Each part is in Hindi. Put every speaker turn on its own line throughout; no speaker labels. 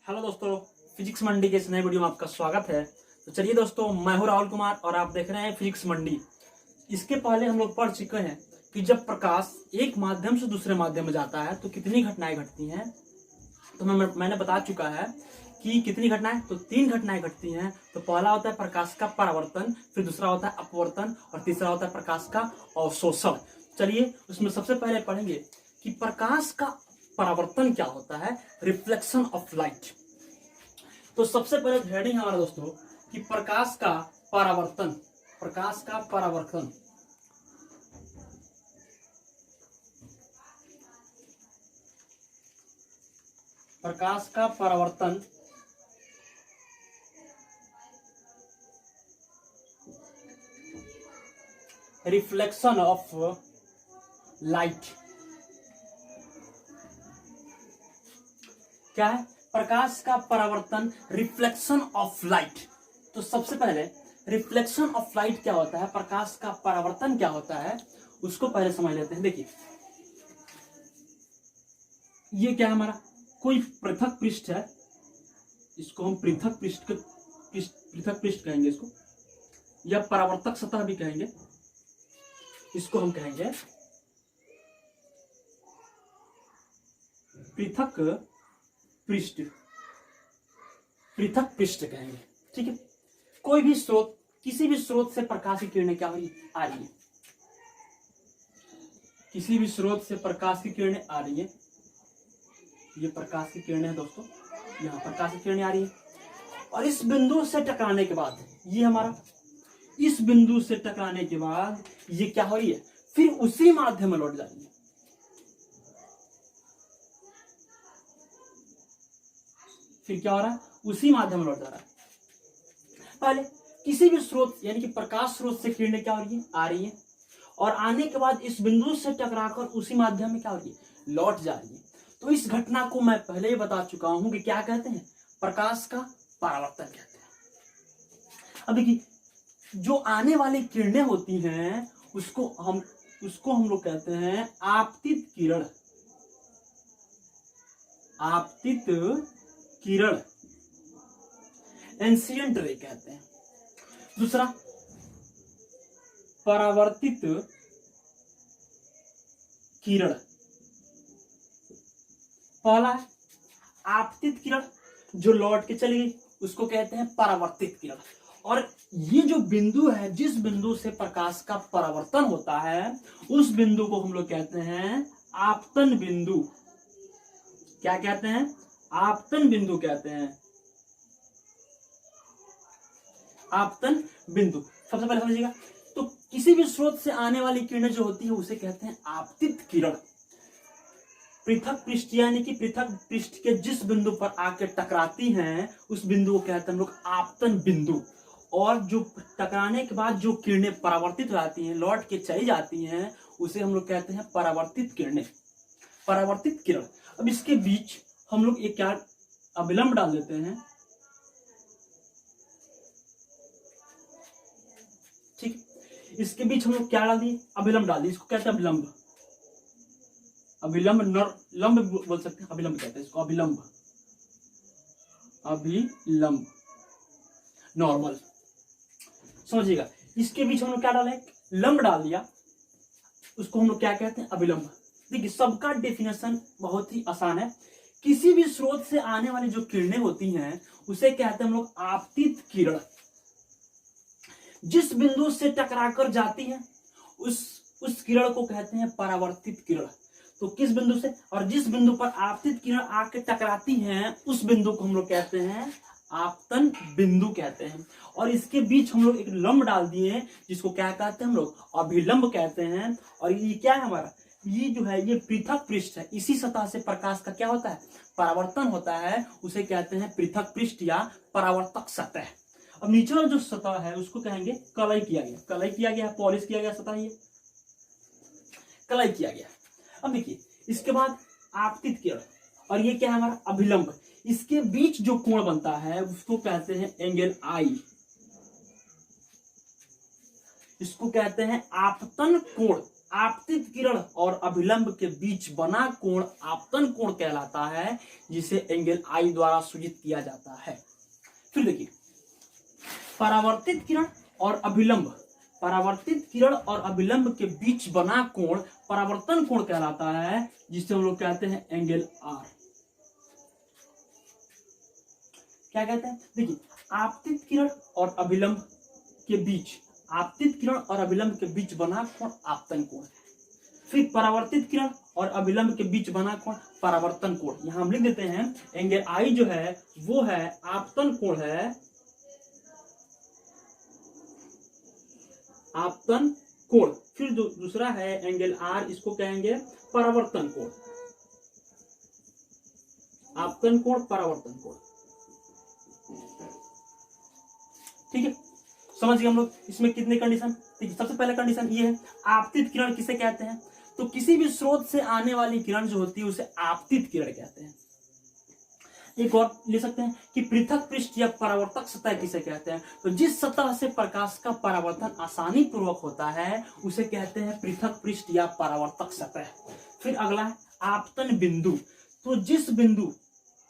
हेलो दोस्तों, फिजिक्स मंडी के इस नए वीडियो में आपका स्वागत है। तो चलिए दोस्तों, मैं हूं राहुल कुमार और आप देख रहे हैं फिजिक्स मंडी। इसके पहले हम लोग पढ़ चुके हैं कि जब प्रकाश एक माध्यम से दूसरे माध्यम में जाता है तो कितनी घटनाएं घटती हैं। तो मैंने बता चुका है कि कितनी घटनाएं, तो 3 घटनाएं घटती हैं। तो पहला होता है प्रकाश का परावर्तन, फिर दूसरा होता है अपवर्तन और तीसरा होता है प्रकाश का अवशोषण। चलिए उसमें सबसे पहले पढ़ेंगे कि प्रकाश का परावर्तन क्या होता है, रिफ्लेक्शन ऑफ लाइट। तो सबसे पहले हेडिंग हमारा दोस्तों कि प्रकाश का परावर्तन। प्रकाश का परावर्तन, प्रकाश का परावर्तन रिफ्लेक्शन ऑफ लाइट क्या है? प्रकाश का परावर्तन, रिफ्लेक्शन ऑफ लाइट। तो सबसे पहले रिफ्लेक्शन ऑफ लाइट क्या होता है, प्रकाश का परावर्तन क्या होता है, उसको पहले समझ लेते हैं। देखिए ये क्या है, हमारा कोई पृथक पृष्ठ है, इसको हम पृथक पृष्ठ कहेंगे इसको, या परावर्तक सतह भी कहेंगे। इसको हम कहेंगे पृथक पृष्ठ कहेंगे। ठीक है, कोई भी स्रोत, किसी भी स्रोत से प्रकाश की किरणें क्या हो रही आ रही है, किसी भी स्रोत से प्रकाश की किरणें आ रही है। ये प्रकाश की किरणें हैं दोस्तों, यहाँ प्रकाश की किरणें आ रही है और इस बिंदु से टकराने के बाद, ये हमारा इस बिंदु से टकराने के बाद ये क्या हो रही है, फिर उसी माध्यम में लौट जा रही है। फिर क्या हो रहा है, उसी माध्यम में लौट जा रहा है। पहले किसी भी स्रोत यानी कि प्रकाश स्रोत से किरणें क्या हो रही है, आ रही है, और आने के बाद इस बिंदु से टकराकर उसी माध्यम में क्या हो रही है, लौट जा रही है। तो इस घटना को मैं पहले ही बता चुका हूं कि क्या कहते हैं, प्रकाश का परावर्तन कहते हैं। अब देखिए, जो आने वाली किरणें होती हैं उसको हम लोग कहते हैं आपतित किरण। आपतित किरण, इंसिडेंट रे कहते हैं। दूसरा परावर्तित किरण। पहला है आपतित किरण, जो लौट के चली गई, उसको कहते हैं परावर्तित किरण। और ये जो बिंदु है, जिस बिंदु से प्रकाश का परावर्तन होता है, उस बिंदु को हम लोग कहते हैं आपतन बिंदु। क्या कहते हैं, आपतन बिंदु कहते हैं, आपतन बिंदु। सबसे पहले समझिएगा, तो किसी भी स्रोत से आने वाली किरणें जो होती है उसे कहते हैं आपतित किरण। पृथक पृष्ठ यानी कि पृथक पृष्ठ के जिस बिंदु पर आकर टकराती हैं उस बिंदु को कहते हैं हम लोग आपतन बिंदु। और जो टकराने के बाद जो किरणें परावर्तित हो जाती हैं, लौट के चली जाती हैं, उसे हम लोग कहते हैं परावर्तित किरणें, परावर्तित किरण। अब इसके बीच हम लोग एक क्या अविलंब डाल देते हैं। ठीक, इसके बीच हम लोग क्या डाल दिए, अविलंब डाल दिए। इसको कहते हैं अविलंब। अविलंब, लंब बोल सकते हैं, अविलंब कहते हैं इसको, अविलंब, अभिलंब, नॉर्मल। समझिएगा, इसके बीच हम लोग क्या डाले, लंब डाल दिया, उसको हम लोग क्या कहते हैं, अविलंब। देखिए सबका डेफिनेशन बहुत ही आसान है। किसी भी स्रोत से आने वाली जो किरणें होती हैं उसे कहते हैं हम लोग आपतित किरण। जिस बिंदु से टकराकर जाती है उस किरण को कहते हैं परावर्तित किरण। तो किस बिंदु से, और जिस बिंदु पर आपतित किरण आके टकराती हैं उस बिंदु को हम लोग कहते हैं आपतन बिंदु कहते हैं। और इसके बीच हम लोग एक लंब डाल दिए जिसको क्या कहते हैं हम लोग, अभिलंब कहते हैं। और ये क्या है हमारा, ये जो है ये पृथक पृष्ठ है, इसी सतह से प्रकाश का क्या होता है, परावर्तन होता है, उसे कहते हैं पृथक पृष्ठ या परावर्तक सतह। अब नीचे वाला जो सतह है उसको कहेंगे कलई किया गया, कलई किया गया, पॉलिश किया गया सतह, ये कलई किया गया। अब देखिए इसके बाद आपतित किरण, और ये क्या है हमारा अभिलंब। इसके बीच जो कोण बनता है उसको कहते हैं एंगल आई, इसको कहते हैं आपतन कोण। आपतित किरण और अभिलंब के बीच बना कोण आपतन कोण कहलाता है, जिसे एंगल आई द्वारा सूचित किया जाता है। फिर देखिए, परावर्तित किरण और अभिलंब, परावर्तित किरण और अभिलंब के बीच बना कोण परावर्तन कोण कहलाता है, जिसे हम लोग कहते हैं एंगल आर। क्या कहते हैं? देखिए, आपतित किरण और अभिलंब के बीच, आपतित किरण और अभिलंब के बीच बना कोण आपतन कोण। फिर परावर्तित किरण और अभिलंब के बीच बना कोण परावर्तन कोण। यहां हम लिख देते हैं एंगल आई जो है वो है आपतन कोण है, आपतन कोण। फिर जो दूसरा है एंगल आर, इसको कहेंगे परावर्तन कोण, आपतन कोण परावर्तन कोण। ठीक है, समझ गए हम लोग। इसमें कितने कंडीशन? ठीक है, सबसे पहला कंडीशन ये है, आपतित किरण किसे कहते हैं? तो किसी भी स्रोत से आने वाली किरण जो होती है उसे आपतित किरण कहते हैं। एक और ले सकते हैं कि पृथक पृष्ठ या परावर्तक सतह किसे कहते हैं? तो जिस सतह से प्रकाश का परावर्तन आसानी पूर्वक होता है उसे कहते हैं पृथक पृष्ठ या परावर्तक सतह। फिर अगला है आपतन बिंदु। तो जिस बिंदु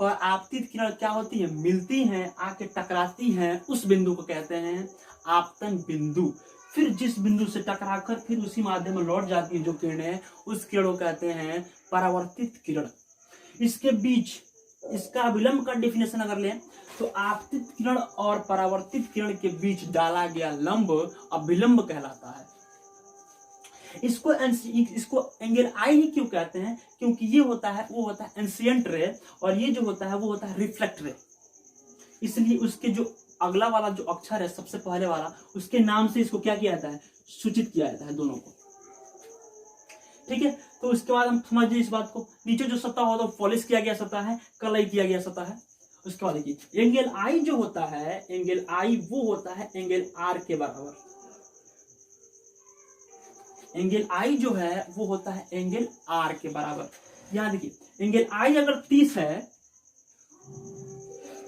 पर आपतित किरण क्या होती है, मिलती हैं, आके टकराती हैं, उस बिंदु को कहते हैं आपतन बिंदु। फिर जिस बिंदु से टकराकर फिर उसी माध्यम में लौट जाती है जो किरणें, उस किरण को कहते हैं परावर्तित किरण। इसके बीच इसका अभिलंब का डेफिनेशन अगर लें तो आपतित किरण और परावर्तित किरण के बीच डाला गया लंब अभिलंब कहलाता है। इसको एंगल आई ही क्यों कहते हैं? क्योंकि ये होता है, वो होता है एंसिएंट रे, और ये जो होता है वो होता है रिफ्लेक्ट रे। इसलिए उसके जो अगला वाला जो अक्षर है, सबसे पहले वाला, उसके नाम से इसको क्या किया जाता है, सूचित किया जाता है दोनों को। ठीक है, तो उसके बाद हम समझिए इस बात को। नीचे जो सतह होता है पॉलिश किया गया सतह है, कलई किया गया सतह है। उसके बाद देखिए एंगल आई जो होता है, एंगल आई वो होता है एंगल आर के बराबर। एंगल आई जो है वो होता है एंगल आर के बराबर। यहां देखिए एंगल आई अगर 30 है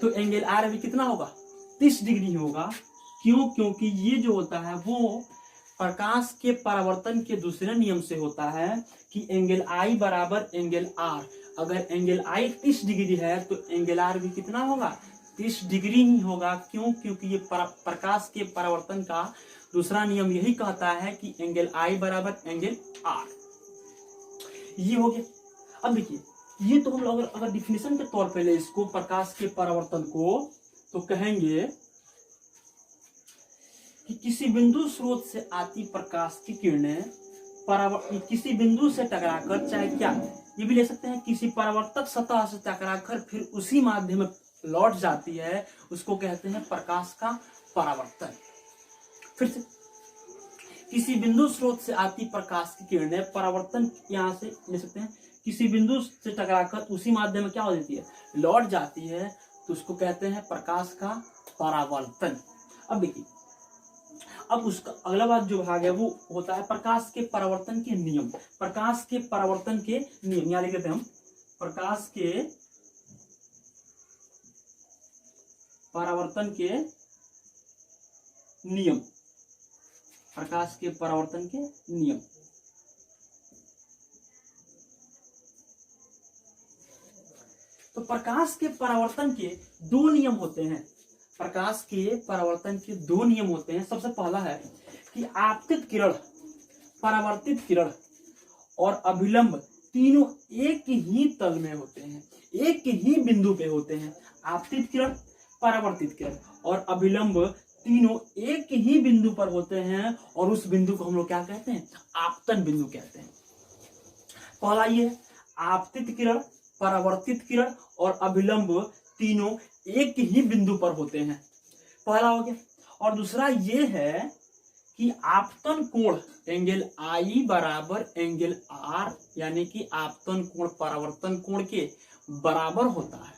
तो एंगल आर भी कितना होगा, 30 डिग्री होगा। क्यों? क्योंकि ये जो होता है वो प्रकाश के परावर्तन के दूसरे नियम से होता है कि एंगल आई बराबर एंगल आर। अगर एंगल आई 30 डिग्री है तो एंगल आर भी कितना होगा, 30 डिग्री ही होगा। क्यों? क्योंकि ये प्रकाश के परावर्तन का दूसरा नियम यही कहता है कि एंगल आई बराबर एंगल आर। ये हो गया। अब देखिए, ये तो हम लोग अगर डिफिनेशन के तौर पे ले इसको, प्रकाश के परावर्तन को, तो कहेंगे कि किसी बिंदु स्रोत से आती प्रकाश की किरणें किसी बिंदु से टकराकर, चाहे क्या, ये भी ले सकते हैं, किसी परावर्तक सतह से टकराकर फिर उसी माध्यम में लौट जाती है, उसको कहते हैं प्रकाश का परावर्तन। फिर से, किसी बिंदु स्रोत से आती प्रकाश की किरणें परावर्तन, यहां से ले सकते हैं, किसी बिंदु से टकराकर उसी माध्यम में क्या हो जाती है, लौट जाती है, तो उसको कहते हैं प्रकाश का परावर्तन। अब देखिए, अब उसका अगला बात जो भाग है वो होता है प्रकाश के परावर्तन के नियम। प्रकाश के परावर्तन के नियम यहां लिख देते हैं हम, प्रकाश के परावर्तन के नियम, प्रकाश के परावर्तन के नियम। तो प्रकाश के परावर्तन के दो नियम होते हैं। प्रकाश के परावर्तन के दो नियम होते हैं। सबसे पहला है कि आपतित किरण, परावर्तित किरण और अभिलंब तीनों एक ही तल में होते हैं, एक ही बिंदु पे होते हैं। आपतित किरण, परावर्तित किरण और अभिलंब तीनों एक ही बिंदु पर होते हैं, और उस बिंदु को हम लोग क्या कहते हैं, आपतन बिंदु कहते हैं। पहला ये आपतित किरण, परावर्तित किरण और अभिलंब तीनों एक ही बिंदु पर होते हैं, पहला हो गया। और दूसरा ये है कि आपतन कोण एंगल आई बराबर एंगल आर, यानी कि आपतन कोण परावर्तन कोण के बराबर होता है।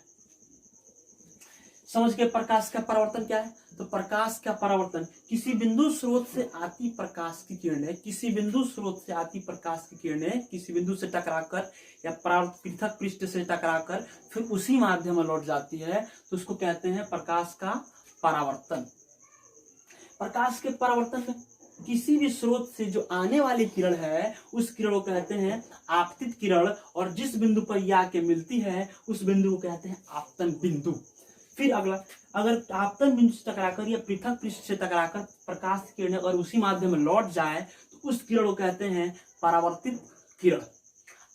समझ के प्रकाश का परावर्तन क्या है? तो प्रकाश का परावर्तन किसी बिंदु स्रोत से आती प्रकाश की किरणें, किसी बिंदु स्रोत से आती प्रकाश की किरणें किसी बिंदु से टकराकर या पृथक पृष्ठ से टकराकर फिर उसी माध्यम में लौट जाती है, तो उसको कहते हैं प्रकाश का परावर्तन। प्रकाश के परावर्तन में किसी भी स्रोत से जो आने वाली किरण है उस किरण को कहते हैं आपतित किरण, और जिस बिंदु पर यह आके मिलती है उस बिंदु को कहते हैं आपतन बिंदु। फिर अगला, अगर आपतन बिंदु से टकराकर या पृथक पृष्ठ से टकराकर प्रकाश की किरणें और उसी माध्यम में लौट जाए तो उस किरण को कहते हैं परावर्तित किरण।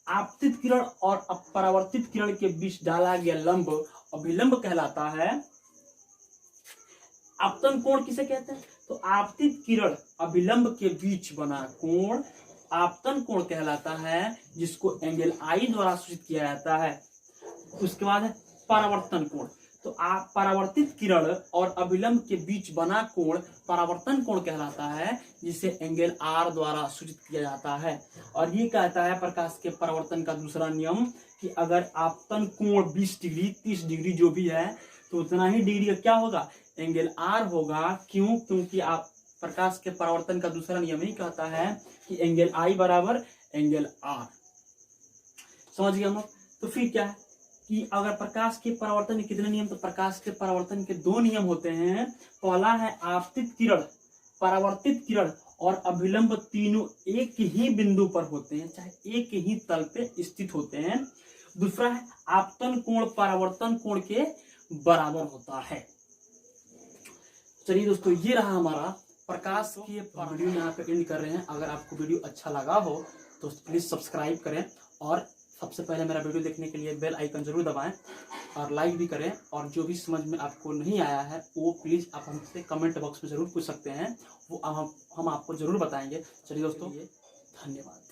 आपतित किरण और परावर्तित किरण के बीच डाला गया लंब अभिलंब कहलाता है। आपतन कोण किसे कहते हैं? तो आपतित किरण अभिलंब के बीच बना कोण आपतन कोण कहलाता है, जिसको एंगल आई द्वारा सूचित किया जाता है। उसके बाद है परावर्तन कोण। तो आप परावर्तित किरण और अभिलंब के बीच बना कोण परावर्तन कोण कहलाता है, जिसे एंगल आर द्वारा सूचित किया जाता है। और ये कहता है प्रकाश के परावर्तन का दूसरा नियम कि अगर आपतन कोण 20 डिग्री 30 डिग्री जो भी है तो उतना ही डिग्री का क्या होगा, एंगल आर होगा। क्यों? क्योंकि आप प्रकाश के परावर्तन का दूसरा नियम ही कहता है कि एंगल आई बराबर एंगल आर। समझ गए हम लोग? तो फिर क्या है कि अगर प्रकाश के परावर्तन के कितने नियम, तो प्रकाश के परावर्तन के 2 नियम होते हैं। पहला है आपतित किरण, परावर्तित किरण और अभिलंब तीनों एक ही बिंदु पर होते हैं, चाहे एक ही तल पे स्थित होते हैं। दूसरा है आपतन कोण परावर्तन कोण के बराबर होता है। चलिए दोस्तों, ये रहा हमारा प्रकाश की वीडियो यहाँ पे एंड कर रहे हैं। अगर आपको वीडियो अच्छा लगा हो तो प्लीज सब्सक्राइब करें, और सबसे पहले मेरा वीडियो देखने के लिए बेल आइकन जरूर दबाएं और लाइक भी करें। और जो भी समझ में आपको नहीं आया है वो प्लीज आप हमसे कमेंट बॉक्स में जरूर पूछ सकते हैं, वो हम आपको जरूर बताएंगे। चलिए दोस्तों, धन्यवाद।